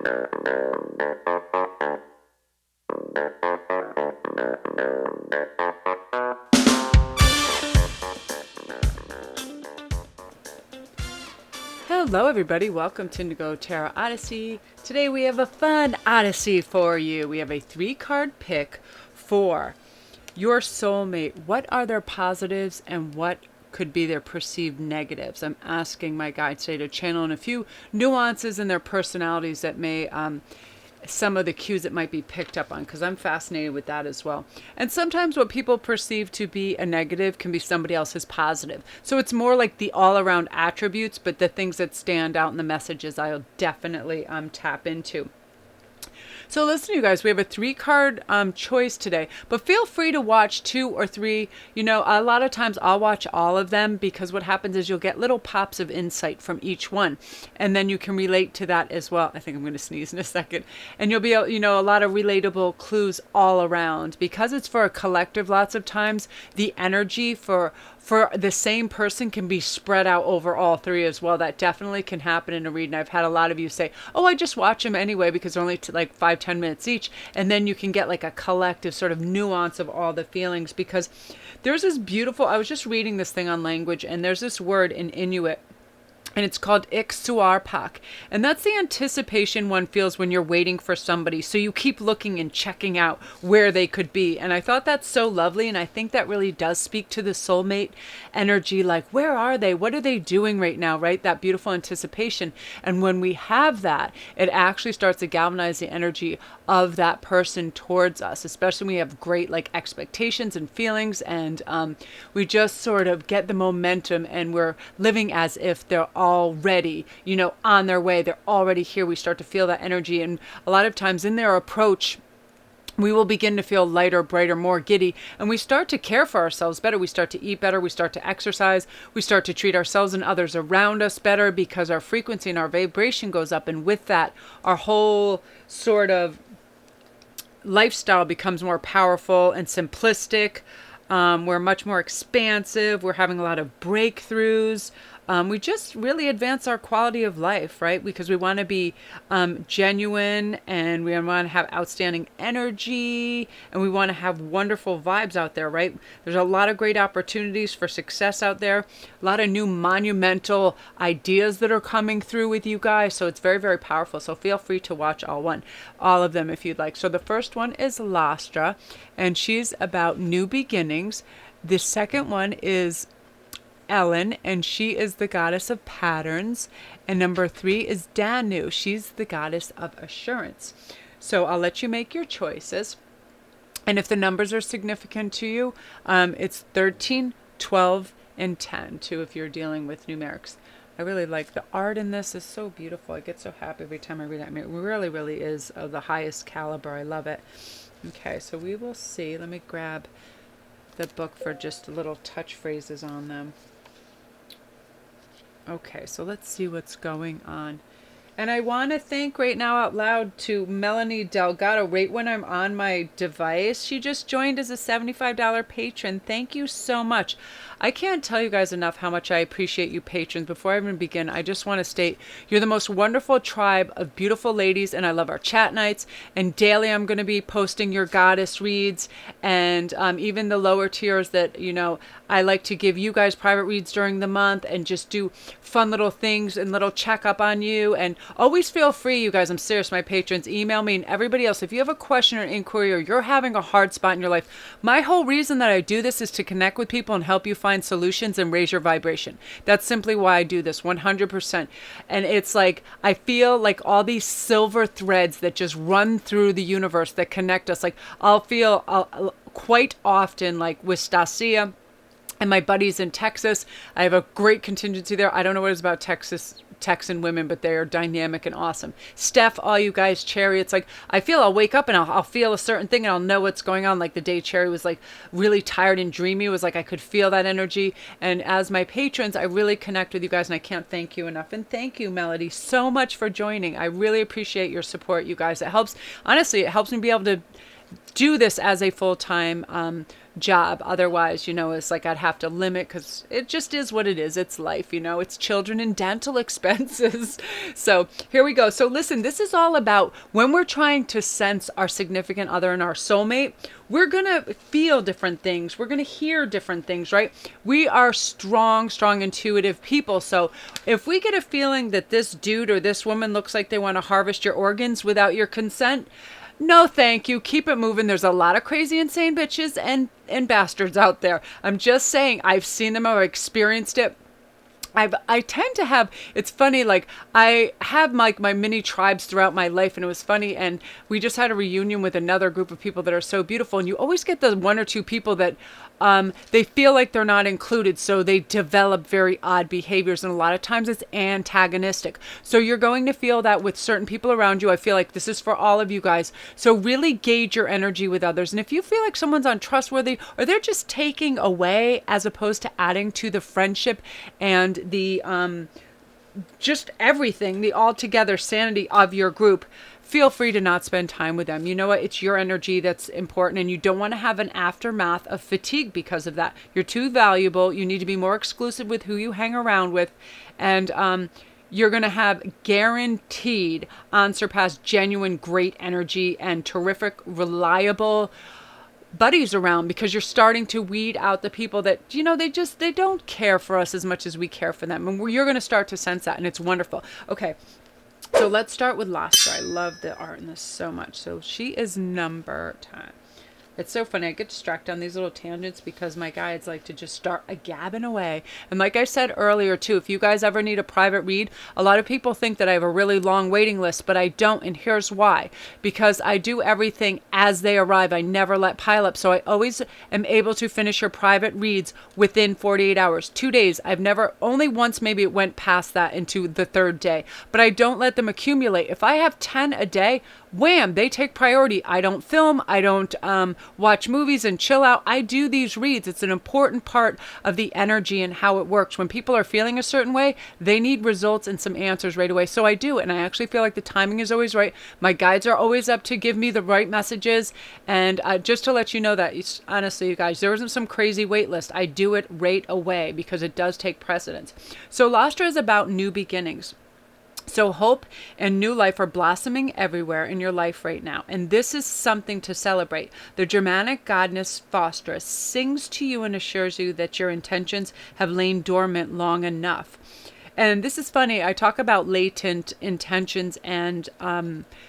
Hello everybody, welcome to Indigo Tarot Odyssey. Today we have a fun Odyssey for you. We have a 3-card pick for your soulmate. What are their positives and what could be their perceived negatives? I'm asking my guides today to channel in a few nuances in their personalities that may some of the cues that might be picked up on, because I'm fascinated with that as well. And sometimes what people perceive to be a negative can be somebody else's positive. So it's more like the all-around attributes, but the things that stand out in the messages I'll definitely tap into. So listen, you guys, we have a 3-card choice today, but feel free to watch 2 or 3. You know, a lot of times I'll watch all of them because what happens is you'll get little pops of insight from each one, and then you can relate to that as well. I think I'm going to sneeze in a second. And you'll be able, you know, a lot of relatable clues all around. Because it's for a collective, lots of times the energy for the same person can be spread out over all 3 as well. That definitely can happen in a reading. I've had a lot of you say, oh, I just watch them anyway because they're only like 5-10 minutes each. And then you can get like a collective sort of nuance of all the feelings, because there's this beautiful, I was just reading this thing on language, and there's this word in Inuit, and it's called Iksuarpak. And that's the anticipation one feels when you're waiting for somebody. So you keep looking and checking out where they could be. And I thought that's so lovely. And I think that really does speak to the soulmate energy. Like, where are they? What are they doing right now? Right? That beautiful anticipation. And when we have that, it actually starts to galvanize the energy of that person towards us, especially when we have great like expectations and feelings. And we just sort of get the momentum and we're living as if they're already, you know, on their way. They're already here. We start to feel that energy. And a lot of times in their approach, we will begin to feel lighter, brighter, more giddy, and we start to care for ourselves better. We start to eat better. We start to exercise. We start to treat ourselves and others around us better because our frequency and our vibration goes up. And with that, our whole sort of lifestyle becomes more powerful and simplistic. We're much more expansive. We're having a lot of breakthroughs. We just really advance our quality of life, right? Because we want to be genuine, and we want to have outstanding energy, and we want to have wonderful vibes out there, right? There's a lot of great opportunities for success out there. A lot of new monumental ideas that are coming through with you guys. So it's very, very powerful. So feel free to watch all of them if you'd like. So the first one is Lostre, and she's about new beginnings. The second one is Elen, and she is the goddess of patterns. And number 3 is Danu. She's the goddess of assurance. So I'll let you make your choices. And if the numbers are significant to you, it's 13, 12, and 10 too, if you're dealing with numerics. I really like the art in this. Is so beautiful. I get so happy every time I read it. I mean, it really, really is of the highest caliber. I love it. Okay, so we will see. Let me grab the book for just little touch phrases on them. Okay, so let's see what's going on. And I want to thank right now out loud to Melanie Delgado, right when I'm on my device. She just joined as a $75 patron. Thank you so much. I can't tell you guys enough how much I appreciate you patrons. Before I even begin, I just want to state you're the most wonderful tribe of beautiful ladies, and I love our chat nights. And daily I'm going to be posting your goddess reads, and even the lower tiers that, you know, I like to give you guys private reads during the month and just do fun little things and little checkup on you. And always feel free, you guys, I'm serious, my patrons, email me and everybody else. If you have a question or inquiry or you're having a hard spot in your life, my whole reason that I do this is to connect with people and help you find solutions and raise your vibration. That's simply why I do this 100%. And it's like, I feel like all these silver threads that just run through the universe that connect us. Like I'll quite often, like with Stasia and my buddies in Texas, I have a great contingency there. I don't know what it is about Texan women, but they are dynamic and awesome. Steph, all you guys, Cherry, it's like, I feel I'll wake up and I'll feel a certain thing and I'll know what's going on. Like the day Cherry was like really tired and dreamy, it was like I could feel that energy. And as my patrons, I really connect with you guys, and I can't thank you enough. And thank you, Melody, so much for joining. I really appreciate your support, you guys. It helps, honestly, it helps me be able to do this as a full-time job. Otherwise, it's like I'd have to limit, because it just is what it is. It's life, it's children and dental expenses. So here we go. So listen, this is all about when we're trying to sense our significant other and our soulmate, we're going to feel different things. We're going to hear different things, right? We are strong, intuitive people. So if we get a feeling that this dude or this woman looks like they want to harvest your organs without your consent, no, thank you. Keep it moving. There's a lot of crazy, insane bitches and bastards out there. I'm just saying, I've seen them. I've experienced it. I tend to have, it's funny, like I have my mini tribes throughout my life, and it was funny, and we just had a reunion with another group of people that are so beautiful, and you always get the one or two people that they feel like they're not included, so they develop very odd behaviors, and a lot of times it's antagonistic. So you're going to feel that with certain people around you. I feel like this is for all of you guys. So really gauge your energy with others, and if you feel like someone's untrustworthy, or they're just taking away as opposed to adding to the friendship and the just everything, the altogether sanity of your group, feel free to not spend time with them. You know what? It's your energy that's important, and you don't want to have an aftermath of fatigue because of that. You're too valuable. You need to be more exclusive with who you hang around with, and you're going to have guaranteed, unsurpassed, genuine, great energy and terrific, reliable buddies around, because you're starting to weed out the people that, they don't care for us as much as we care for them. And you're going to start to sense that, and it's wonderful. Okay. So let's start with Lostre. I love the art in this so much. So she is number 10. It's so funny. I get distracted on these little tangents because my guides like to just start gabbing away. And like I said earlier too, if you guys ever need a private read, a lot of people think that I have a really long waiting list, but I don't. And here's why. Because I do everything as they arrive. I never let pile up. So I always am able to finish your private reads within 48 hours, 2 days. I've never, only once maybe it went past that into the third day, but I don't let them accumulate. If I have 10 a day, wham, they take priority. I don't film. I don't watch movies and chill out. I do these reads. It's an important part of the energy and how it works. When people are feeling a certain way, they need results and some answers right away. So I do. And I actually feel like the timing is always right. My guides are always up to give me the right messages. And just to let you know that, honestly, you guys, there isn't some crazy wait list. I do it right away because it does take precedence. So Lostre is about new beginnings. So hope and new life are blossoming everywhere in your life right now. And this is something to celebrate. The Germanic goddess Lostre sings to you and assures you that your intentions have lain dormant long enough. And this is funny. I talk about latent intentions and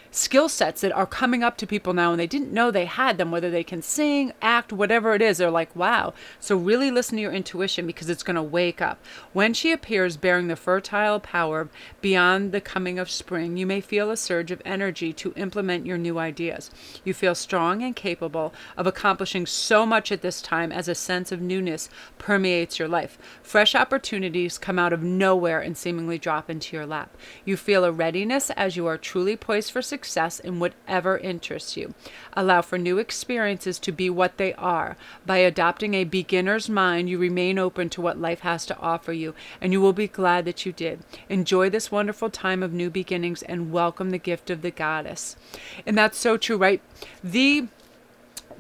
skill sets that are coming up to people now, and they didn't know they had them, whether they can sing, act, whatever it is. They're like, wow. So really listen to your intuition, because it's going to wake up. When she appears bearing the fertile power beyond the coming of spring, you may feel a surge of energy to implement your new ideas. You feel strong and capable of accomplishing so much at this time as a sense of newness permeates your life. Fresh opportunities come out of nowhere and seemingly drop into your lap. You feel a readiness as you are truly poised for success in whatever interests you. Allow for new experiences to be what they are. By adopting a beginner's mind, you remain open to what life has to offer you, and you will be glad that you did. Enjoy this wonderful time of new beginnings and welcome the gift of the goddess. And that's so true, right?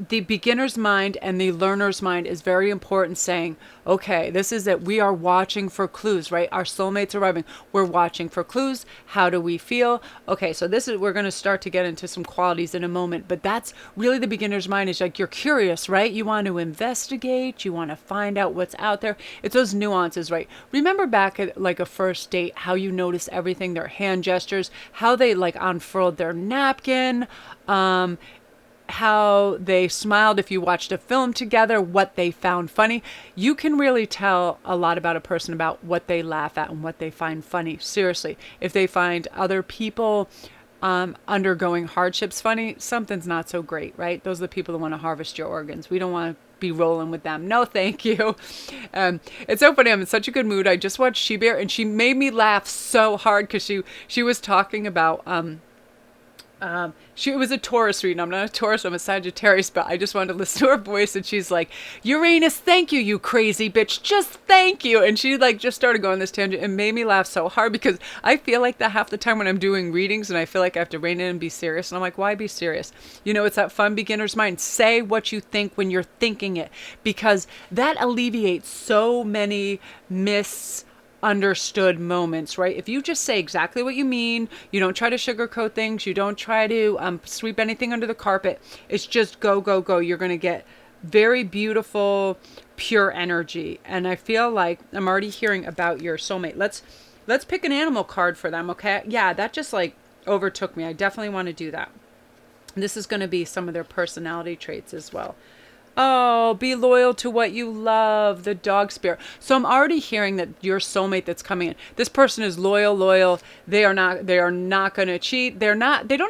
The beginner's mind and the learner's mind is very important, saying, okay, this is it. We are watching for clues, right? Our soulmates arriving. We're watching for clues. How do we feel? Okay, so we're going to start to get into some qualities in a moment, but that's really the beginner's mind, is like, you're curious, right? You want to investigate. You want to find out what's out there. It's those nuances, right? Remember back at like a first date, how you notice everything, their hand gestures, how they like unfurled their napkin, how they smiled if you watched a film together, what they found funny. You can really tell a lot about a person about what they laugh at and what they find funny. Seriously, if they find other people undergoing hardships funny, something's not so great, right? Those are the people that want to harvest your organs. We don't want to be rolling with them. No, thank you. It's so funny. I'm in such a good mood. I just watched She Bear, and she made me laugh so hard because she was talking about She was a Taurus reading. I'm not a Taurus, I'm a Sagittarius, but I just wanted to listen to her voice, and she's like, Uranus, thank you, you crazy bitch. Just thank you. And she like just started going this tangent and made me laugh so hard because I feel like that half the time when I'm doing readings and I feel like I have to rein in and be serious. And I'm like, why be serious? You know, it's that fun beginner's mind. Say what you think when you're thinking it, because that alleviates so many understood moments, right? If you just say exactly what you mean, you don't try to sugarcoat things, you don't try to sweep anything under the carpet, it's just go, go, go. You're going to get very beautiful, pure energy. And I feel like I'm already hearing about your soulmate. Let's pick an animal card for them, okay? Yeah, that just like overtook me. I definitely want to do that. This is going to be some of their personality traits as well. Oh, be loyal to what you love, the dog spirit. So I'm already hearing that your soulmate that's coming in, this person is loyal. They are not going to cheat. They don't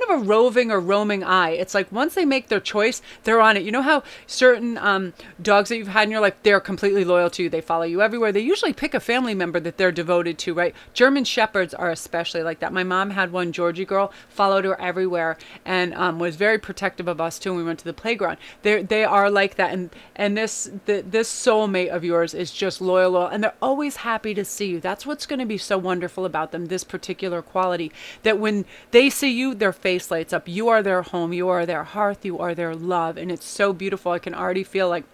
have a roving or roaming eye. It's like once they make their choice, they're on it. You know how certain dogs that you've had in your life, they're completely loyal to you. They follow you everywhere. They usually pick a family member that they're devoted to, right? German Shepherds are especially like that. My mom had one Georgie girl, followed her everywhere, and was very protective of us too when we went to the playground. They are like that, and this soulmate of yours is just loyal, and they're always happy to see you. That's what's going to be so wonderful about them, this particular quality, that when they see you, their face lights up. You are their home, you are their hearth, you are their love, and it's so beautiful. I can already feel like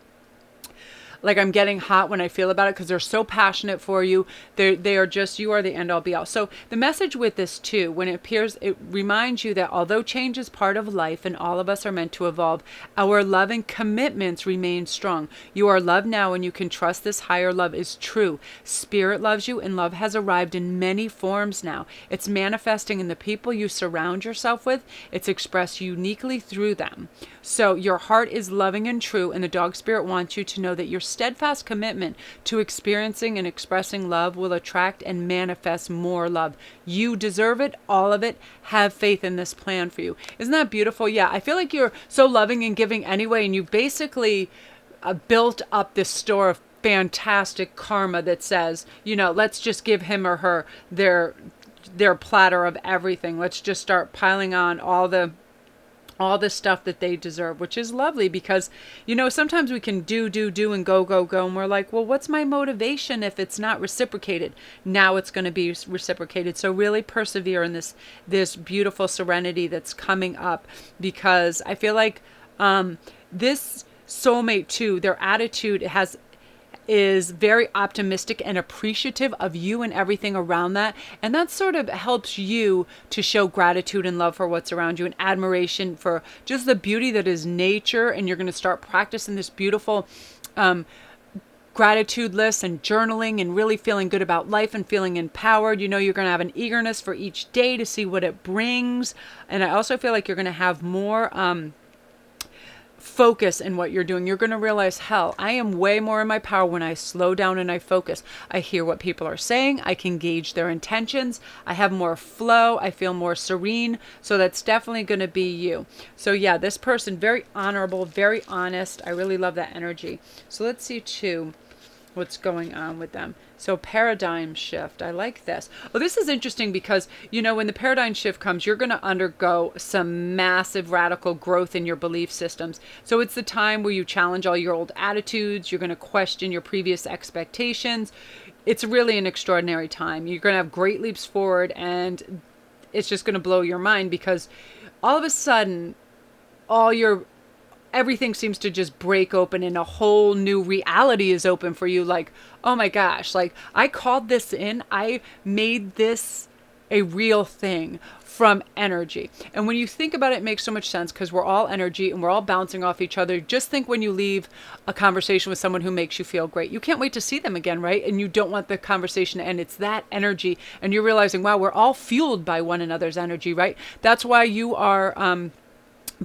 I'm getting hot when I feel about it because they're so passionate for you. They are just, you are the end all be all. So the message with this too, when it appears, it reminds you that although change is part of life and all of us are meant to evolve, our love and commitments remain strong. You are loved now and you can trust this higher love is true. Spirit loves you and love has arrived in many forms now. It's manifesting in the people you surround yourself with. It's expressed uniquely through them. So your heart is loving and true, and the dog spirit wants you to know that your steadfast commitment to experiencing and expressing love will attract and manifest more love. You deserve it, all of it. Have faith in this plan for you. Isn't that beautiful? Yeah, I feel like you're so loving and giving anyway, and you basically built up this store of fantastic karma that says, you know, let's just give him or her their platter of everything. Let's just start piling on all the stuff that they deserve, which is lovely because, you know, sometimes we can do and go, and we're like, well, what's my motivation if it's not reciprocated? Now it's going to be reciprocated. So really persevere in this beautiful serenity that's coming up, because I feel like this soulmate too, their attitude is very optimistic and appreciative of you and everything around that. And that sort of helps you to show gratitude and love for what's around you and admiration for just the beauty that is nature. And you're going to start practicing this beautiful gratitude list and journaling and really feeling good about life and feeling empowered. You know, you're going to have an eagerness for each day to see what it brings. And I also feel like you're going to have more focus in what you're doing. You're going to realize, hell, I am way more in my power when I slow down and I focus. I hear what people are saying. I can gauge their intentions. I have more flow. I feel more serene. So that's definitely going to be you. So yeah, this person, very honorable, very honest. I really love that energy. So let's see too what's going on with them. So paradigm shift. I like this. Oh, this is interesting because, you know, when the paradigm shift comes, you're going to undergo some massive radical growth in your belief systems. So it's the time where you challenge all your old attitudes. You're going to question your previous expectations. It's really an extraordinary time. You're going to have great leaps forward, and it's just going to blow your mind because all of a sudden, everything seems to just break open and a whole new reality is open for you. Like, oh my gosh, like I called this in. I made this a real thing from energy. And when you think about it, it makes so much sense because we're all energy and we're all bouncing off each other. Just think when you leave a conversation with someone who makes you feel great, you can't wait to see them again, right? And you don't want the conversation to end. It's that energy. And you're realizing, wow, we're all fueled by one another's energy, right? That's why you are,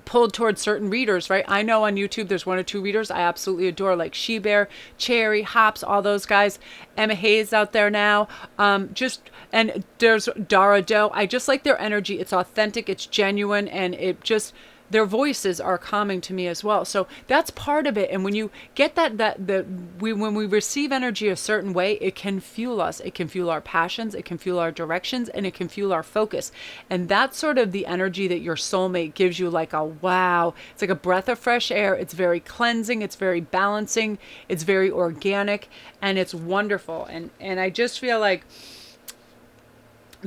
pulled towards certain readers, right? I know on YouTube there's one or two readers I absolutely adore, like She Bear, Cherry, Hops, all those guys. Emma Hayes out there now. And there's Dara Doe. I just like their energy. It's authentic, it's genuine, and it just their voices are calming to me as well. So that's part of it. And when you get when we receive energy a certain way, it can fuel us. It can fuel our passions. It can fuel our directions, and it can fuel our focus. And that's sort of the energy that your soulmate gives you, like a wow. It's like a breath of fresh air. It's very cleansing. It's very balancing. It's very organic, and it's wonderful. And I just feel like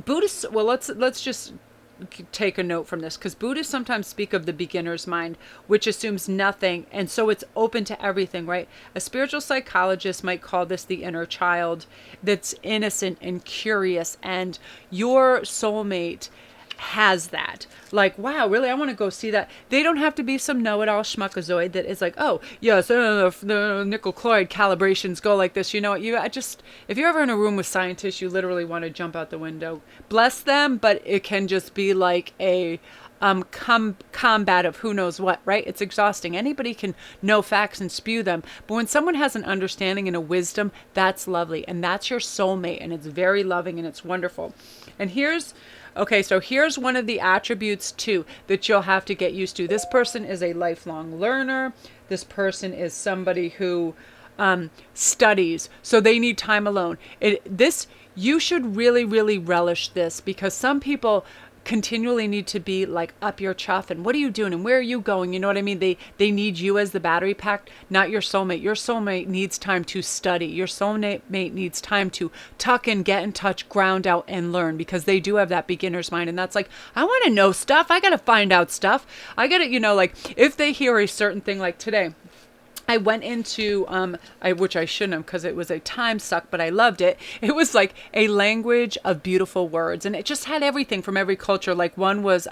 Buddhists, well, let's just take a note from this, because Buddhists sometimes speak of the beginner's mind, which assumes nothing, and so it's open to everything, right? A spiritual psychologist might call this the inner child that's innocent and curious, and your soulmate has that. Like, wow, really, I want to go see that. They don't have to be some know-it-all schmuckazoid that is like, oh, yes, the nickel chloride calibrations go like this. You know what? If you're ever in a room with scientists, you literally want to jump out the window. Bless them, but it can just be like a combat of who knows what, right? It's exhausting. Anybody can know facts and spew them, but when someone has an understanding and a wisdom, that's lovely, and that's your soulmate, and it's very loving, and it's wonderful. And here's one of the attributes too that you'll have to get used to. This person is a lifelong learner. This person is somebody who studies, so they need time alone. You should really, really relish this, because some people continually need to be like up your chuff and what are you doing and where are you going? You know what I mean? They need you as the battery pack, not your soulmate. Your soulmate needs time to study. Your soulmate needs time to tuck in, get in touch, ground out, and learn, because they do have that beginner's mind. And that's like, I want to know stuff. I got to find out stuff. I got to, like if they hear a certain thing, like today, I went into, which I shouldn't have, because it was a time suck, but I loved it. It was like a language of beautiful words, and it just had everything from every culture. Like one was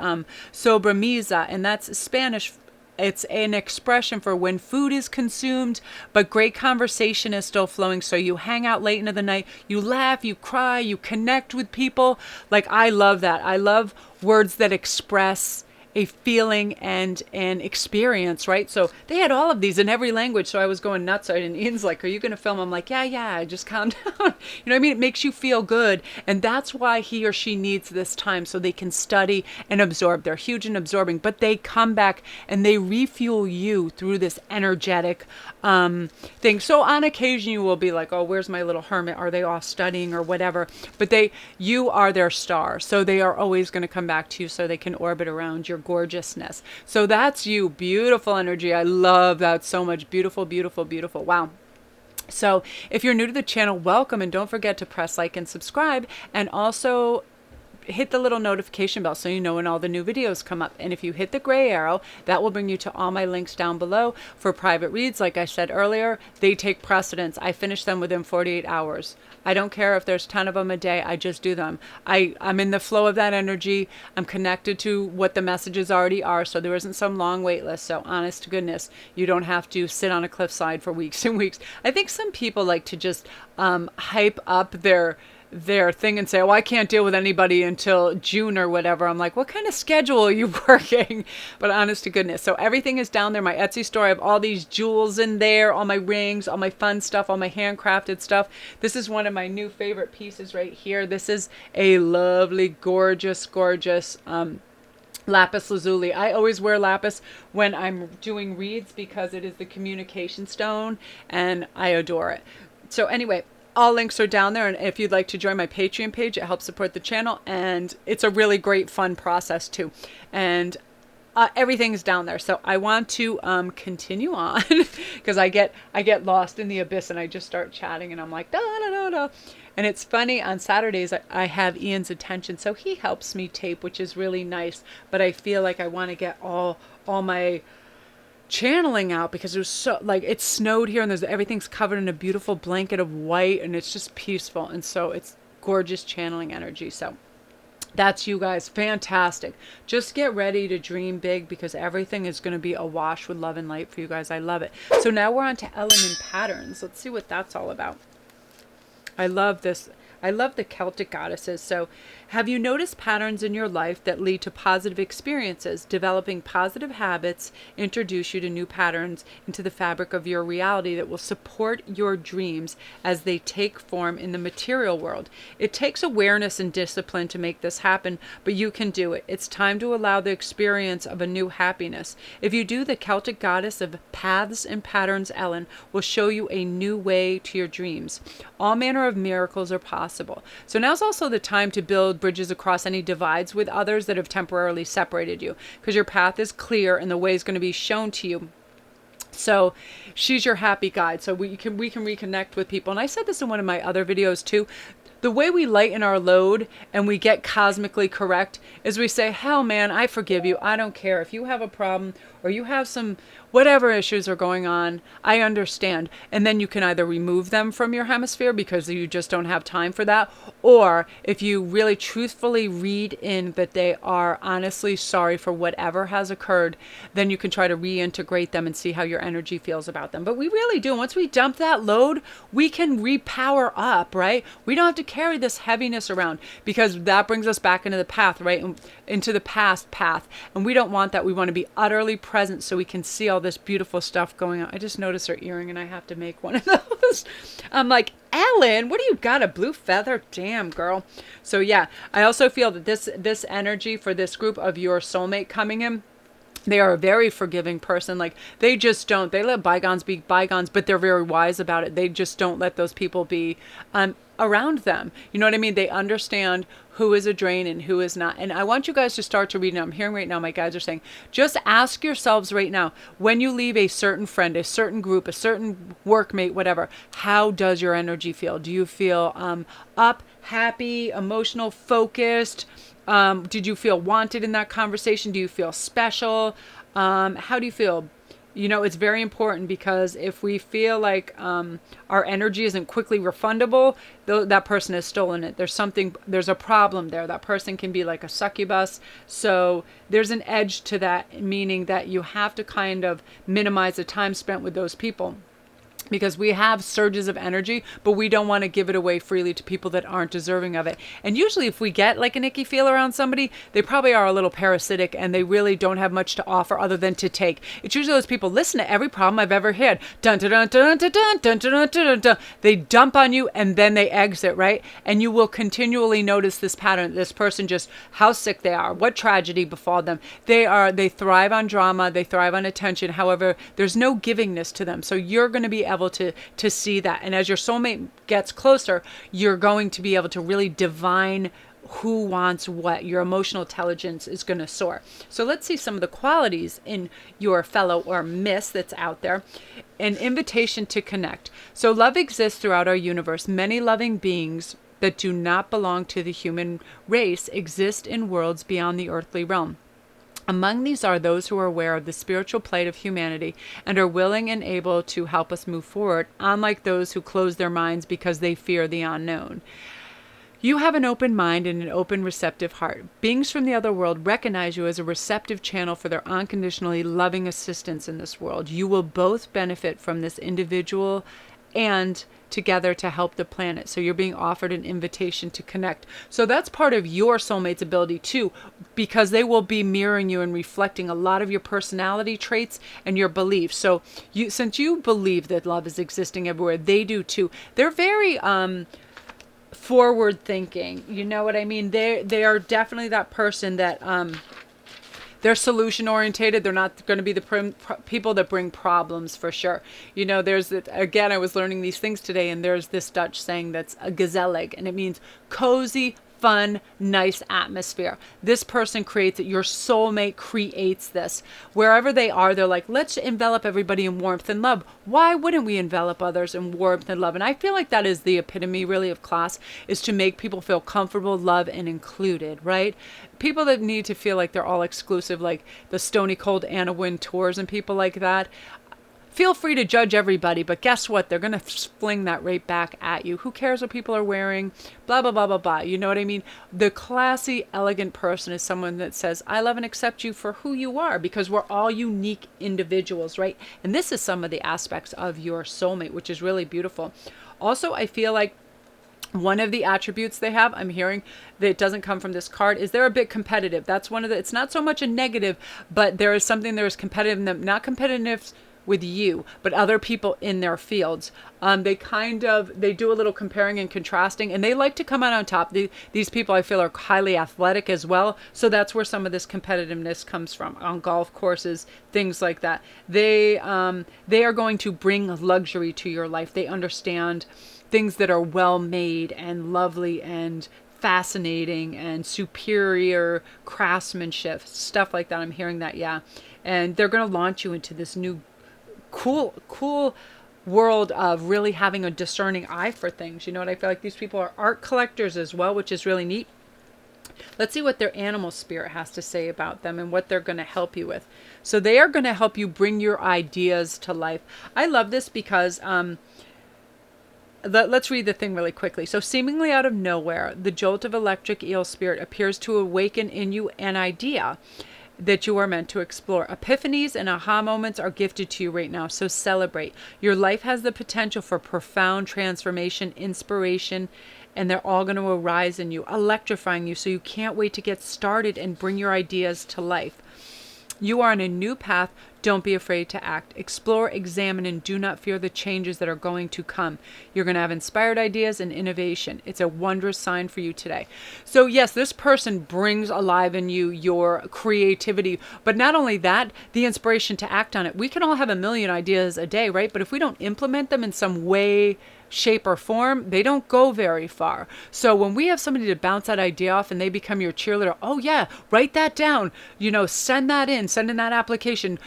sobremesa, and that's Spanish. It's an expression for when food is consumed, but great conversation is still flowing. So you hang out late into the night, you laugh, you cry, you connect with people. Like, I love that. I love words that express a feeling and an experience, right? So they had all of these in every language. So I was going nuts. And Ian's like, are you going to film? I'm like, yeah, just calm down. You know what I mean? It makes you feel good. And that's why he or she needs this time, so they can study and absorb. They're huge and absorbing, but they come back and they refuel you through this energetic thing. So on occasion you will be like, oh, where's my little hermit? Are they off studying or whatever? But you are their star. So they are always going to come back to you, so they can orbit around your gorgeousness. So that's you. Beautiful energy. I love that so much. Beautiful, beautiful, beautiful. Wow. So if you're new to the channel, welcome, and don't forget to press like and subscribe, and also hit the little notification bell so you know when all the new videos come up. And if you hit the gray arrow, that will bring you to all my links down below for private reads. Like I said earlier, they take precedence. I finish them within 48 hours. I don't care if there's 10 of them a day. I just do them. I'm in the flow of that energy. I'm connected to what the messages already are, so there isn't some long wait list. So honest to goodness, you don't have to sit on a cliffside for weeks and weeks. I think some people like to just hype up their thing and say, oh, I can't deal with anybody until June or whatever. I'm like, what kind of schedule are you working? But honest to goodness. So everything is down there. My Etsy store, I have all these jewels in there, all my rings, all my fun stuff, all my handcrafted stuff. This is one of my new favorite pieces right here. This is a lovely, gorgeous, gorgeous lapis lazuli. I always wear lapis when I'm doing reads because it is the communication stone, and I adore it. So anyway, all links are down there, and if you'd like to join my Patreon page, it helps support the channel, and it's a really great, fun process too. And everything's down there. So I want to continue on because I get lost in the abyss, and I just start chatting, and I'm like, da, da, da, da. And it's funny, on Saturdays I have Ian's attention, so he helps me tape, which is really nice. But I feel like I want to get all my channeling out, because it was so, like, it snowed here, and everything's covered in a beautiful blanket of white, and it's just peaceful, and so it's gorgeous channeling energy. So that's you guys. Fantastic. Just get ready to dream big, because everything is going to be awash with love and light for you guys. I love it. So now we're on to Elen and patterns. Let's see what that's all about. I love this. I love the Celtic goddesses. So, have you noticed patterns in your life that lead to positive experiences? Developing positive habits introduce you to new patterns into the fabric of your reality that will support your dreams as they take form in the material world. It takes awareness and discipline to make this happen, but you can do it. It's time to allow the experience of a new happiness. If you do, the Celtic goddess of paths and patterns, Elen, will show you a new way to your dreams. All manner of miracles are possible. So now's also the time to build bridges across any divides with others that have temporarily separated you, because your path is clear and the way is going to be shown to you. So she's your happy guide. So we can reconnect with people. And I said this in one of my other videos too. The way we lighten our load and we get cosmically correct is we say, hell man, I forgive you. I don't care. If you have a problem or you have some whatever issues are going on, I understand. And then you can either remove them from your hemisphere because you just don't have time for that. Or if you really truthfully read in that they are honestly sorry for whatever has occurred, then you can try to reintegrate them and see how your energy feels about them. But we really do. Once we dump that load, we can repower up, right? We don't have to carry this heaviness around, because that brings us back into the path, right? Into the past path. And we don't want that. We want to be utterly present so we can see all this beautiful stuff going on. I just noticed her earring and I have to make one of those. I'm like, Ellen, what do you got? A blue feather? Damn, girl. So yeah, I also feel that this energy for this group of your soulmate coming in, they are a very forgiving person. Like, they just don't, they let bygones be bygones, but they're very wise about it. They just don't let those people be around them. You know what I mean? They understand who is a drain and who is not. And I want you guys to start to read now. I'm hearing right now, my guys are saying, just ask yourselves right now, when you leave a certain friend, a certain group, a certain workmate, whatever, how does your energy feel? Do you feel up, happy, emotional, focused? Did you feel wanted in that conversation? Do you feel special? How do you feel? You know, it's very important, because if we feel like our energy isn't quickly refundable, that person has stolen it. There's a problem there. That person can be like a succubus. So there's an edge to that, meaning that you have to kind of minimize the time spent with those people. Because we have surges of energy, but we don't want to give it away freely to people that aren't deserving of it. And usually if we get like an icky feel around somebody, they probably are a little parasitic and they really don't have much to offer other than to take. It's usually those people, listen to every problem I've ever had. Dun, dun, dun, dun, dun, dun, dun, dun, dun, dun, dun. They dump on you and then they exit, right? And you will continually notice this pattern. This person, just how sick they are, what tragedy befall them. They thrive on drama, they thrive on attention. However, there's no givingness to them. So you're going to be able to see that. And as your soulmate gets closer, you're going to be able to really divine who wants what. Your emotional intelligence is going to soar. So let's see some of the qualities in your fellow or miss that's out there. An invitation to connect. So love exists throughout our universe. Many loving beings that do not belong to the human race exist in worlds beyond the earthly realm. Among these are those who are aware of the spiritual plight of humanity and are willing and able to help us move forward, unlike those who close their minds because they fear the unknown. You have an open mind and an open, receptive heart. Beings from the other world recognize you as a receptive channel for their unconditionally loving assistance in this world. You will both benefit from this individual and together to help the planet. So you're being offered an invitation to connect. So that's part of your soulmate's ability too, because they will be mirroring you and reflecting a lot of your personality traits and your beliefs. So since you believe that love is existing everywhere, they do too. They're very forward thinking. You know what I mean? They are definitely that person that they're solution orientated. They're not going to be the people that bring problems, for sure. You know, again, I was learning these things today, and there's this Dutch saying that's a gezellig, and it means cozy, fun, nice atmosphere. This person creates it. Your soulmate creates this. Wherever they are, they're like, let's envelop everybody in warmth and love. Why wouldn't we envelop others in warmth and love? And I feel like that is the epitome, really, of class, is to make people feel comfortable, loved, and included, right? People that need to feel like they're all exclusive, like the Stony Cold Anna Wynn tours and people like that, feel free to judge everybody, but guess what? They're going to fling that right back at you. Who cares what people are wearing? Blah, blah, blah, blah, blah. You know what I mean? The classy, elegant person is someone that says, I love and accept you for who you are, because we're all unique individuals, right? And this is some of the aspects of your soulmate, which is really beautiful. Also, I feel like One of the attributes they have, I'm hearing that doesn't come from this card, is they're a bit competitive. That's one of the, it's not so much a negative, but there is something, there is competitive in them, not competitive with you, but other people in their fields. They do a little comparing and contrasting, and they like to come out on top. These people, I feel, are highly athletic as well. So that's where some of this competitiveness comes from, on golf courses, things like that. They are going to bring luxury to your life. They understand things that are well made and lovely and fascinating and superior craftsmanship, stuff like that. I'm hearing that, yeah. And they're going to launch you into this new cool world of really having a discerning eye for things. You know what? I feel like these people are art collectors as well, which is really neat. Let's see what their animal spirit has to say about them and what they're going to help you with. So they are going to help you bring your ideas to life. I love this because let's read the thing really quickly. So seemingly out of nowhere, the jolt of electric eel spirit appears to awaken in you an idea that you are meant to explore. Epiphanies and aha moments are gifted to you right now, so celebrate. Your life has the potential for profound transformation, inspiration, and they're all going to arise in you, electrifying you, so you can't wait to get started and bring your ideas to life. You are on a new path. Don't be afraid to act. Explore, examine, and do not fear the changes that are going to come. You're going to have inspired ideas and innovation. It's a wondrous sign for you today. So yes, this person brings alive in you your creativity, but not only that, the inspiration to act on it. We can all have a million ideas a day, right? But if we don't implement them in some way, shape, or form, they don't go very far. So when we have somebody to bounce that idea off and they become your cheerleader, oh yeah, write that down, send that in, send in that application,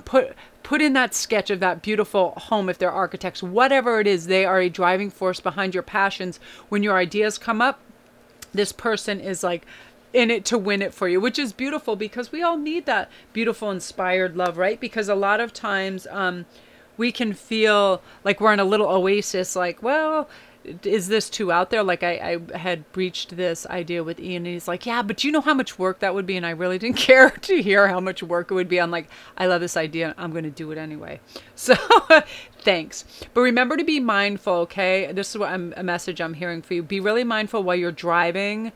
put in that sketch of that beautiful home if they're architects, whatever it is, they are a driving force behind your passions. When your ideas come up, this person is like in it to win it for you, which is beautiful, because we all need that beautiful, inspired love, right? Because a lot of times, we can feel like we're in a little oasis, like, well, is this too out there? Like I had breached this idea with Ian, and he's like, yeah, but you know how much work that would be? And I really didn't care to hear how much work it would be. I'm like, I love this idea. I'm going to do it anyway. So thanks. But remember to be mindful, okay? This is a message I'm hearing for you. Be really mindful while you're driving,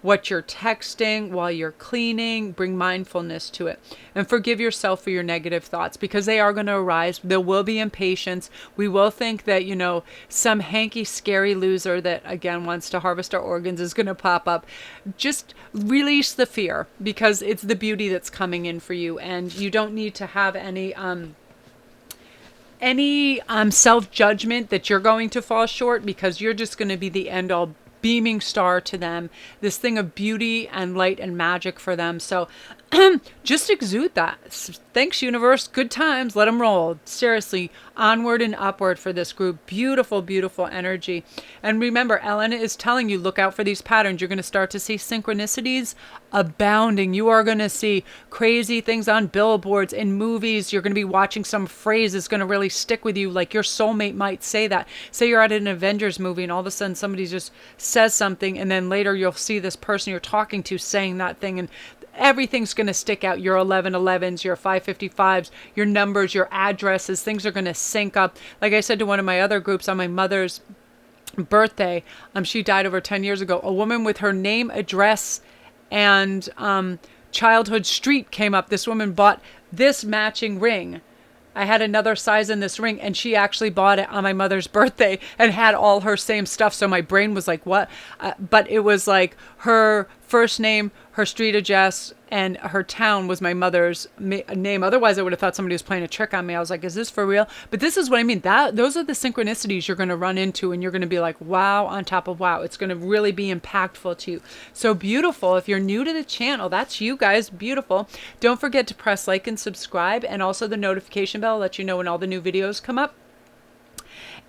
what you're texting, while you're cleaning. Bring mindfulness to it, and forgive yourself for your negative thoughts, because they are going to arise. There will be impatience. We will think that, some hanky, scary loser that again wants to harvest our organs is going to pop up. Just release the fear, because it's the beauty that's coming in for you, and you don't need to have any self-judgment that you're going to fall short, because you're just going to be the end-all beaming star to them, this thing of beauty and light and magic for them. So just exude that. Thanks, universe. Good times. Let them roll. Seriously, onward and upward for this group. Beautiful, beautiful energy. And remember, Elen is telling you, look out for these patterns. You're going to start to see synchronicities abounding. You are going to see crazy things on billboards, in movies. You're going to be watching some phrase that's going to really stick with you, like your soulmate might say that. Say you're at an Avengers movie and all of a sudden somebody just says something, and then later you'll see this person you're talking to saying that thing, and everything's going to stick out. Your 1111s, your 555s, your numbers, your addresses, things are going to sync up. Like I said to one of my other groups on my mother's birthday, she died over 10 years ago. A woman with her name, address, and childhood street came up. This woman bought this matching ring. I had another size in this ring, and she actually bought it on my mother's birthday and had all her same stuff. So my brain was like, what? But it was like her first name, her street address, and her town was my mother's name. Otherwise, I would have thought somebody was playing a trick on me. I was like, is this for real? But this is what I mean. Those are the synchronicities you're going to run into, and you're going to be like, wow, on top of wow. It's going to really be impactful to you. So beautiful. If you're new to the channel, that's you guys. Beautiful. Don't forget to press like and subscribe, and also the notification bell let you know when all the new videos come up.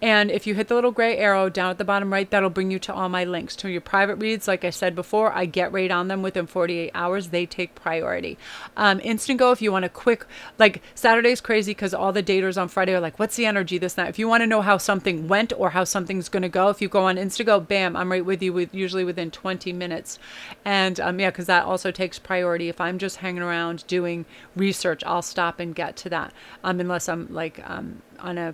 And if you hit the little gray arrow down at the bottom right, that'll bring you to all my links. To your private reads, like I said before, I get right on them within 48 hours. They take priority. Instantgo, if you want a quick, like Saturday's crazy because all the daters on Friday are like, what's the energy, this, that. If you want to know how something went or how something's going to go, if you go on Instantgo, bam, I'm right with you usually within 20 minutes. And yeah, because that also takes priority. If I'm just hanging around doing research, I'll stop and get to that. Unless I'm like on a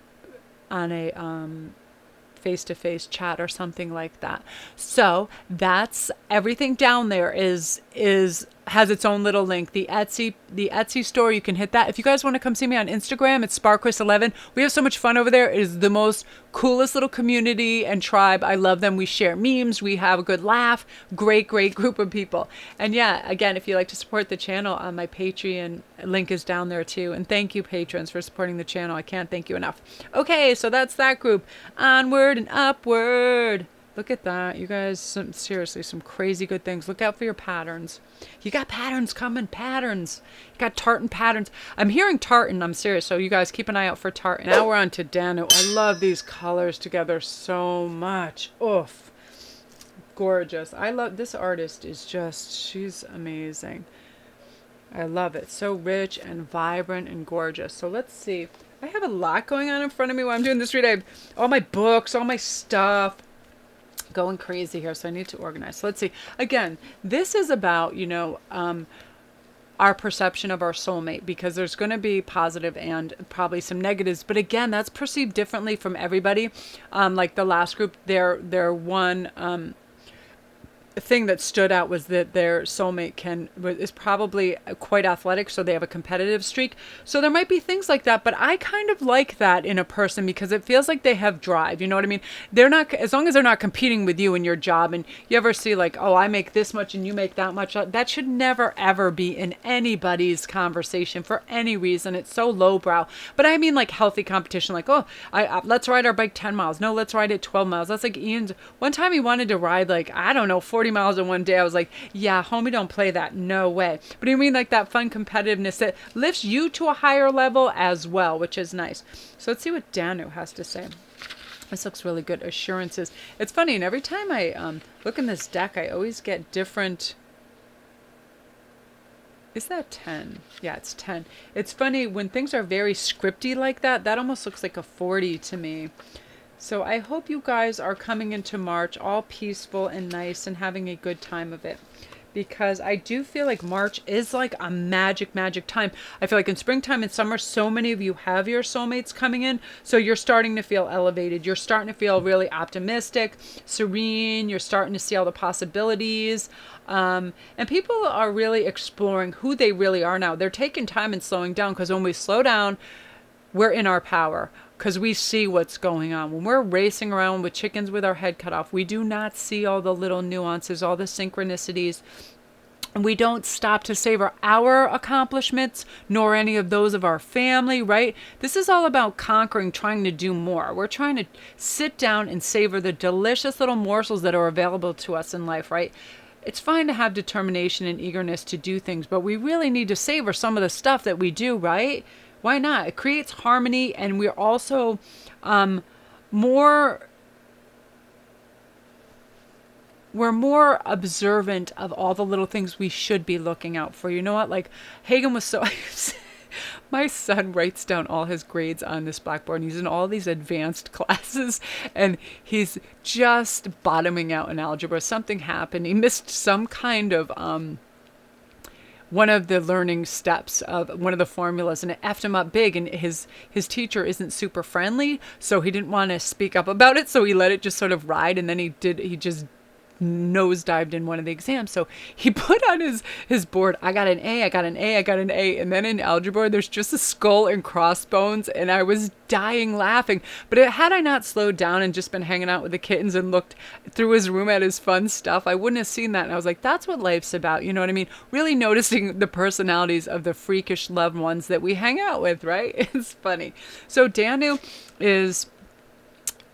face-to-face chat or something like that. So that's everything down there is has its own little link. The Etsy store, you can hit that. If you guys want to come see me on Instagram, it's SparkChris11. We have so much fun over there. It is the most coolest little community and tribe. I love them. We share memes. We have a good laugh. Great group of people. And yeah, again, if you like to support the channel, my Patreon link is down there too. And thank you, patrons, for supporting the channel. I can't thank you enough. Okay, so that's that group. Onward and upward. Look at that. You guys, seriously, some crazy good things. Look out for your patterns. You got patterns coming, patterns. You got tartan patterns. I'm hearing tartan. I'm serious. So you guys keep an eye out for tartan. Now we're on to Danu. I love these colors together so much. Oof. Gorgeous. I love this artist is just, she's amazing. I love it. So rich and vibrant and gorgeous. So let's see. I have a lot going on in front of me while I'm doing this read. I have all my books, all my stuff. Going crazy here, so I need to organize. So let's see. Again, this is about, our perception of our soulmate, because there's going to be positive and probably some negatives. But again, that's perceived differently from everybody. Like the last group, their one thing that stood out was that their soulmate is probably quite athletic, so they have a competitive streak. So there might be things like that, but I kind of like that in a person because it feels like they have drive. You know what I mean? They're not, as long as they're not competing with you in your job, and you ever see like, oh, I make this much and you make that much. That should never ever be in anybody's conversation for any reason. It's so lowbrow. But I mean like healthy competition, like, oh, let's ride our bike 10 miles. No, let's ride it 12 miles. That's like Ian's. One time he wanted to ride like, I don't know, 40 miles in one day. I was like, yeah, homie, don't play that. No way. But I mean like that fun competitiveness that lifts you to a higher level as well, which is nice. So let's see what Danu has to say. This looks really good. Assurances. It's funny, and every time I look in this deck, I always get different. Is that 10? Yeah, it's 10. It's funny, when things are very scripty like that, that almost looks like a 40 to me. So I hope you guys are coming into March all peaceful and nice and having a good time of it. Because I do feel like March is like a magic time. I feel like in springtime and summer, so many of you have your soulmates coming in. So you're starting to feel elevated. You're starting to feel really optimistic, serene. You're starting to see all the possibilities. And people are really exploring who they really are now. They're taking time and slowing down, because when we slow down, we're in our power. Because we see what's going on. When we're racing around with chickens with our head cut off, we do not see all the little nuances, all the synchronicities. And we don't stop to savor our accomplishments, nor any of those of our family, right? This is all about conquering, trying to do more. We're trying to sit down and savor the delicious little morsels that are available to us in life, right? It's fine to have determination and eagerness to do things, but we really need to savor some of the stuff that we do, right? Why not? It creates harmony, and we're also more observant of all the little things we should be looking out for. You know what? Like Hagen was so... My son writes down all his grades on this blackboard, and he's in all these advanced classes, and he's just bottoming out in algebra. Something happened. He missed some kind of... one of the learning steps of one of the formulas, and it effed him up big, and his teacher isn't super friendly, so he didn't want to speak up about it, so he let it just sort of ride, and then he just nosedived in one of the exams. So he put on his board, I got an A, I got an A, I got an A. And then in algebra, there's just a skull and crossbones. And I was dying laughing. But had I not slowed down and just been hanging out with the kittens and looked through his room at his fun stuff, I wouldn't have seen that. And I was like, that's what life's about. You know what I mean? Really noticing the personalities of the freakish loved ones that we hang out with, right? It's funny. So Danu is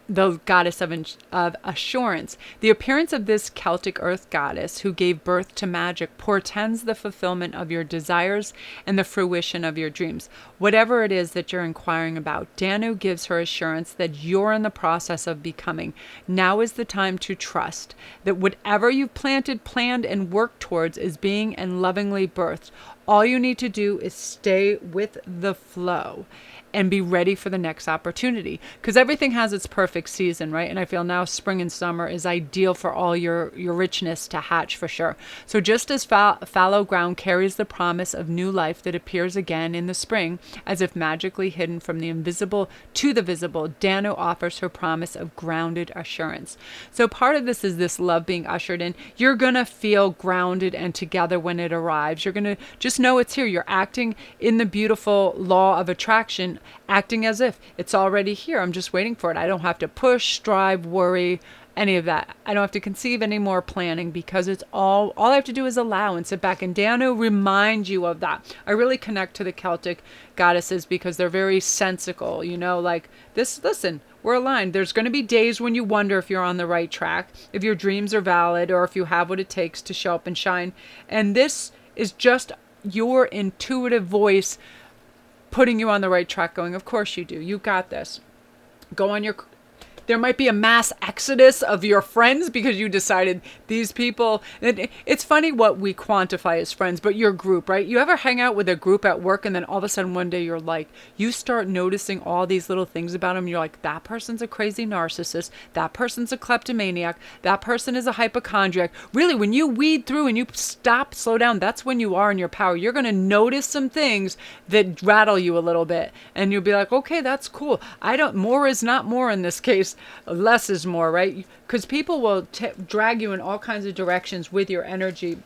the goddess of assurance. The appearance of this Celtic earth goddess who gave birth to magic portends the fulfillment of your desires and the fruition of your dreams. Whatever it is that you're inquiring about, Danu gives her assurance that you're in the process of becoming. Now is the time to trust that whatever you've planted, planned, and worked towards is being and lovingly birthed. All you need to do is stay with the flow. and be ready for the next opportunity, because everything has its perfect season, right? And I feel now spring and summer is ideal for all your richness to hatch, for sure. So just as fallow ground carries the promise of new life that appears again in the spring, as if magically hidden from the invisible to the visible, Danu offers her promise of grounded assurance. So part of this is this love being ushered in. You're going to feel grounded and together when it arrives. You're going to just know it's here. You're acting in the beautiful law of attraction, acting as if it's already here. I'm just waiting for it. I don't have to push, strive, worry, any of that. I don't have to conceive any more planning, because it's all I have to do is allow and sit back. And Danu reminds you of that. I really connect to the Celtic goddesses because they're very sensical, like this. Listen, we're aligned. There's going to be days when you wonder if you're on the right track, if your dreams are valid, or if you have what it takes to show up and shine. And this is just your intuitive voice putting you on the right track, going, of course you do. You got this. Go on your... There might be a mass exodus of your friends because you decided these people... It's funny what we quantify as friends, but your group, right? You ever hang out with a group at work and then all of a sudden one day you're like, you start noticing all these little things about them. You're like, that person's a crazy narcissist. That person's a kleptomaniac. That person is a hypochondriac. Really, when you weed through and you stop, slow down, that's when you are in your power. You're going to notice some things that rattle you a little bit. And you'll be like, okay, that's cool. More is not more in this case. Less is more, right? Because people will drag you in all kinds of directions with your energy.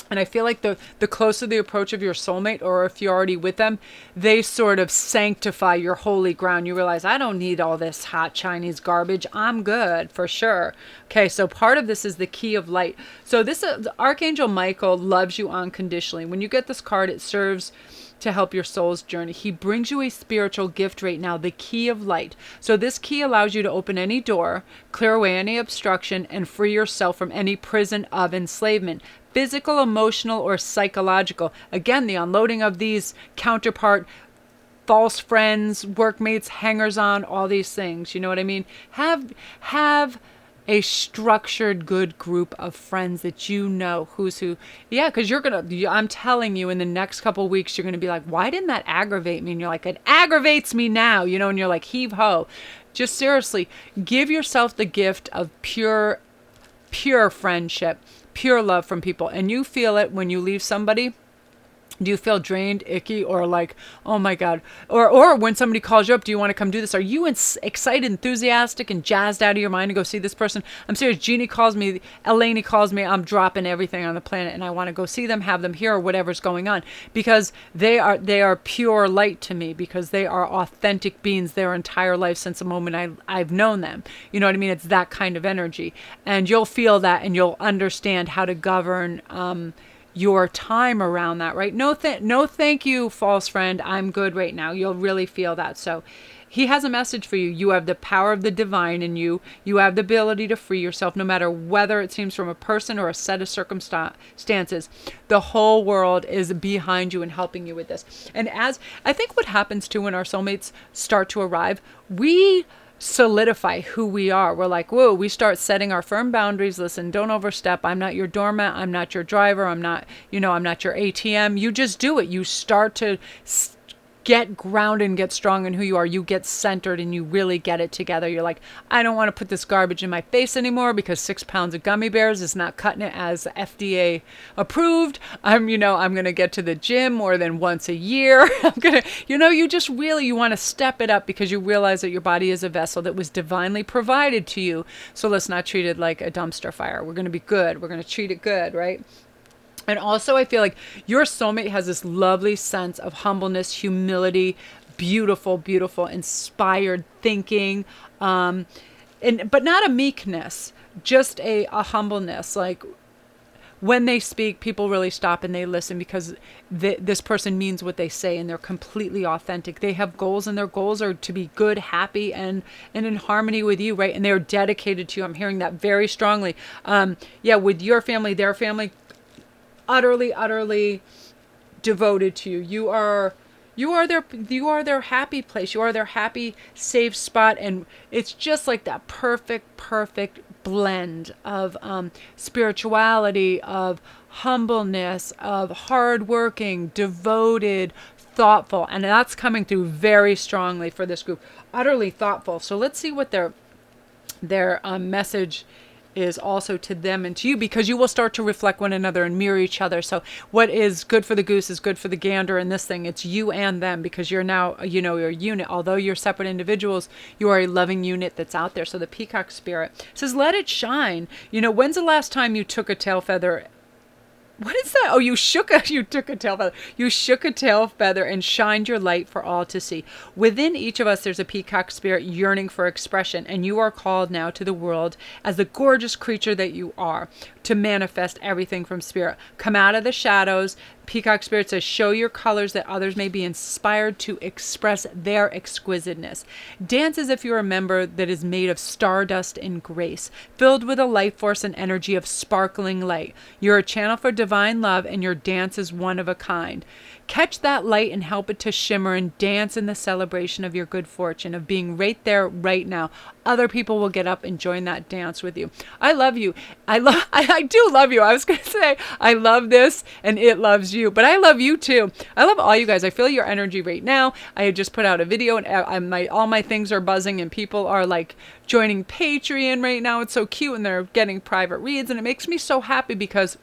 And I feel like the closer the approach of your soulmate, or if you're already with them, they sort of sanctify your holy ground. You realize, I don't need all this hot Chinese garbage. I'm good, for sure. Okay, so part of this is the key of light. So this Archangel Michael loves you unconditionally. When you get this card, it serves to help your soul's journey. He brings you a spiritual gift right now, the key of light. So this key allows you to open any door, clear away any obstruction, and free yourself from any prison of enslavement, physical, emotional, or psychological. Again, the unloading of these counterpart false friends, workmates, hangers-on, all these things. You know what I mean? Have a structured, good group of friends that you know who's who. Yeah, because I'm telling you, in the next couple of weeks, you're going to be like, why didn't that aggravate me? And you're like, it aggravates me now, and you're like, heave ho. Just seriously, give yourself the gift of pure friendship, pure love from people. And you feel it when you leave somebody. Do you feel drained, icky, or like, oh my God? Or when somebody calls you up, do you want to come do this? Are you excited, enthusiastic, and jazzed out of your mind to go see this person? I'm serious. Jeannie calls me, Elen calls me. I'm dropping everything on the planet, and I want to go see them, have them here, or whatever's going on, because they are pure light to me, because they are authentic beings their entire life since the moment I've known them. You know what I mean? It's that kind of energy, and you'll feel that, and you'll understand how to govern your time around that, right? No thank you, false friend. I'm good right now. You'll really feel that. So he has a message for you. You have the power of the divine in you. You have the ability to free yourself, no matter whether it seems from a person or a set of circumstances. The whole world is behind you and helping you with this. And as I think what happens too when our soulmates start to arrive, we solidify who we are. We're like, whoa, we start setting our firm boundaries. Listen, don't overstep. I'm not your doormat. I'm not your driver. I'm not your ATM. You just do it. You start to get grounded and get strong in who you are. You get centered and you really get it together. You're like, I don't want to put this garbage in my face anymore because 6 pounds of gummy bears is not cutting it as FDA approved. I'm going to get to the gym more than once a year. You want to step it up because you realize that your body is a vessel that was divinely provided to you. So let's not treat it like a dumpster fire. We're going to be good. We're going to treat it good, right? And also, I feel like your soulmate has this lovely sense of humbleness, humility, beautiful, inspired thinking, but not a meekness, just a humbleness. Like when they speak, people really stop and they listen because this person means what they say and they're completely authentic. They have goals, and their goals are to be good, happy, and in harmony with you, right? And they're dedicated to you. I'm hearing that very strongly. With your family, their family, utterly devoted to you. You are their happy place. You are their happy, safe spot. And it's just like that perfect blend of spirituality, of humbleness, of hardworking, devoted, thoughtful, and that's coming through very strongly for this group. Utterly thoughtful. So let's see what their message is also to them and to you, because you will start to reflect one another and mirror each other. So what is good for the goose is good for the gander in this thing. It's you and them, because you're now, you're a unit. Although you're separate individuals, you are a loving unit that's out there. So the peacock spirit says, let it shine. When's the last time you took a tail feather? What is that? Oh, you took a tail feather. You shook a tail feather and shined your light for all to see. Within each of us, there's a peacock spirit yearning for expression, and you are called now to the world as the gorgeous creature that you are, to manifest everything from spirit. Come out of the shadows. Peacock spirit says, show your colors that others may be inspired to express their exquisiteness. Dance as if you're a member that is made of stardust and grace, filled with a life force and energy of sparkling light. You're a channel for divine love, and your dance is one of a kind. Catch that light and help it to shimmer, and dance in the celebration of your good fortune, of being right there, right now. Other people will get up and join that dance with you. I love you. I do love you. I was going to say, I love this and it loves you, but I love you too. I love all you guys. I feel your energy right now. I had just put out a video, and all my things are buzzing, and people are like joining Patreon right now. It's so cute, and they're getting private reads, and it makes me so happy, because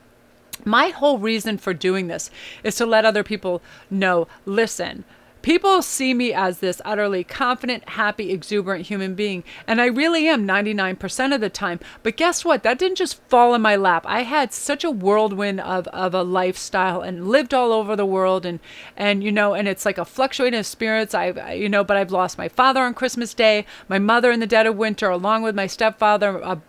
my whole reason for doing this is to let other people know, listen, people see me as this utterly confident, happy, exuberant human being. And I really am 99% of the time. But guess what? That didn't just fall in my lap. I had such a whirlwind of a lifestyle, and lived all over the world. And it's like a fluctuating of spirits. But I've lost my father on Christmas Day, my mother in the dead of winter, along with my stepfather.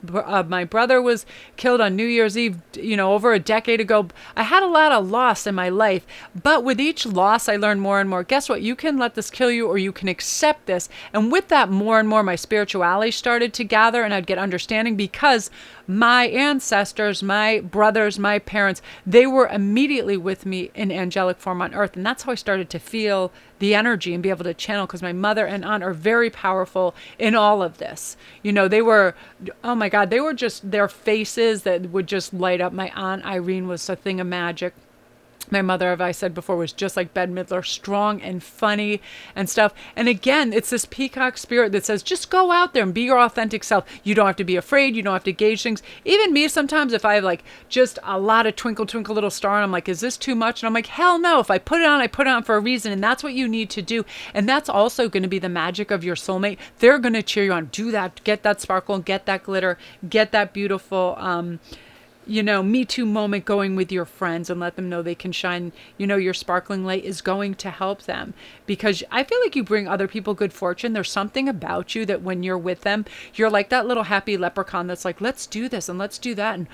My brother was killed on New Year's Eve, over a decade ago. I had a lot of loss in my life. But with each loss, I learned more and more. Guess what? You can let this kill you, or you can accept this. And with that, more and more, my spirituality started to gather, and I'd get understanding, because my ancestors, my brothers, my parents, they were immediately with me in angelic form on earth. And that's how I started to feel the energy and be able to channel, because my mother and aunt are very powerful in all of this. They were, oh my God, they were just, their faces that would just light up. My aunt Irene was a thing of magic. My mother, as I said before, was just like Bette Midler, strong and funny and stuff. And again, it's this peacock spirit that says, just go out there and be your authentic self. You don't have to be afraid. You don't have to gauge things. Even me, sometimes if I have like just a lot of twinkle, twinkle, little star, and I'm like, is this too much? And I'm like, hell no. If I put it on, I put it on for a reason. And that's what you need to do. And that's also going to be the magic of your soulmate. They're going to cheer you on. Do that. Get that sparkle. Get that glitter. Get that beautiful Me Too moment going with your friends, and let them know they can shine. Your sparkling light is going to help them, because I feel like you bring other people good fortune. There's something about you that when you're with them, you're like that little happy leprechaun that's like, let's do this and let's do that. And,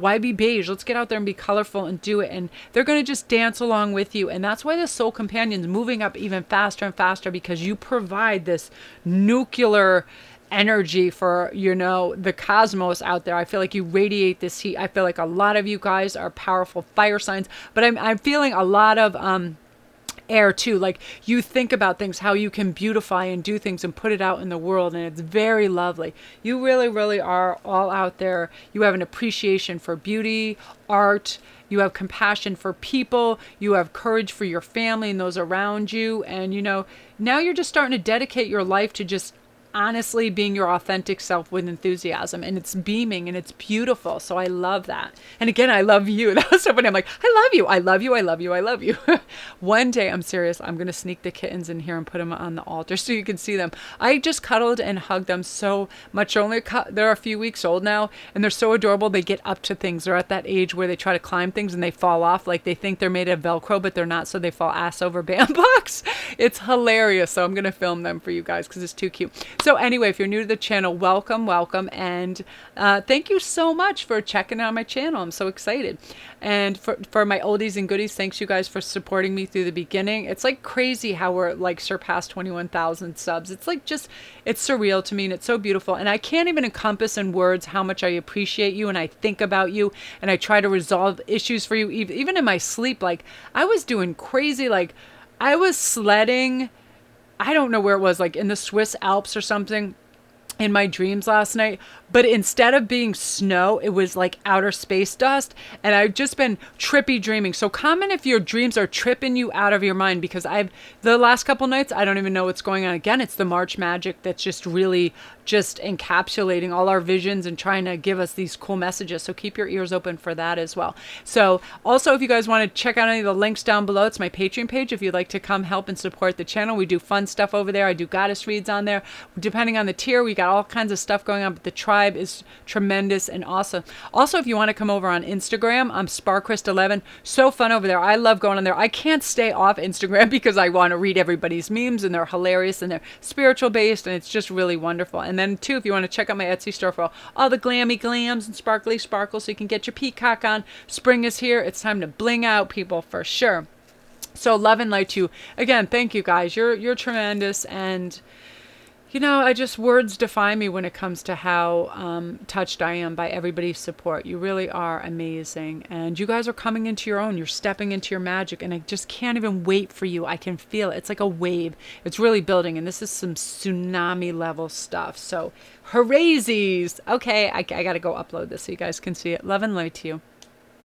why be beige? Let's get out there and be colorful and do it. And they're going to just dance along with you. And that's why the soul companion's moving up even faster and faster, because you provide this nuclear energy for the cosmos out there. I feel like you radiate this heat. I feel like a lot of you guys are powerful fire signs, but I'm feeling a lot of air too. Like, you think about things, how you can beautify and do things and put it out in the world, and it's very lovely. You really, really are all out there. You have an appreciation for beauty, art. You have compassion for people. You have courage for your family and those around you. And now you're just starting to dedicate your life to just honestly being your authentic self with enthusiasm, and it's beaming and it's beautiful. So I love that. And again, I love you. That was so funny. I'm like, I love you. I love you. I love you. I love you. One day, I'm serious, I'm going to sneak the kittens in here and put them on the altar so you can see them. I just cuddled and hugged them so much. They're a few weeks old now, and they're so adorable. They get up to things. They're at that age where they try to climb things and they fall off. Like, they think they're made of Velcro, but they're not. So they fall ass over bambox. It's hilarious. So I'm going to film them for you guys because it's too cute. So anyway, if you're new to the channel, welcome. And thank you so much for checking out my channel. I'm so excited. And for my oldies and goodies, thanks you guys for supporting me through the beginning. It's like crazy how we're like surpassed 21,000 subs. It's like it's surreal to me, and it's so beautiful. And I can't even encompass in words how much I appreciate you, and I think about you, and I try to resolve issues for you. Even in my sleep, like, I was doing crazy, like I was sledding. I don't know where it was, like in the Swiss Alps or something. in my dreams last night, but instead of being snow, it was like outer space dust, and I've just been trippy dreaming. So comment if your dreams are tripping you out of your mind, because the last couple nights, I don't even know what's going on. Again, it's the March magic that's just really just encapsulating all our visions and trying to give us these cool messages. So keep your ears open for that as well. So also, if you guys want to check out any of the links down below, it's my Patreon page. If you'd like to come help and support the channel, we do fun stuff over there. I do goddess reads on there. Depending on the tier, we got all kinds of stuff going on, but the tribe is tremendous and awesome. Also, if you want to come over on Instagram, I'm Sparkrist11. So fun over there. I love going on there. I can't stay off Instagram because I want to read everybody's memes, and they're hilarious and they're spiritual based, and it's just really wonderful. And then too, if you want to check out my Etsy store for all the glammy glams and sparkly sparkles, so you can get your peacock on. Spring is here. It's time to bling out, people, for sure. So love and light to you. Again, thank you guys. You're tremendous, and you know, words define me when it comes to how touched I am by everybody's support. You really are amazing. And you guys are coming into your own. You're stepping into your magic. And I just can't even wait for you. I can feel it. It's like a wave. It's really building. And this is some tsunami level stuff. So, hoorazies. Okay, I got to go upload this so you guys can see it. Love and light to you.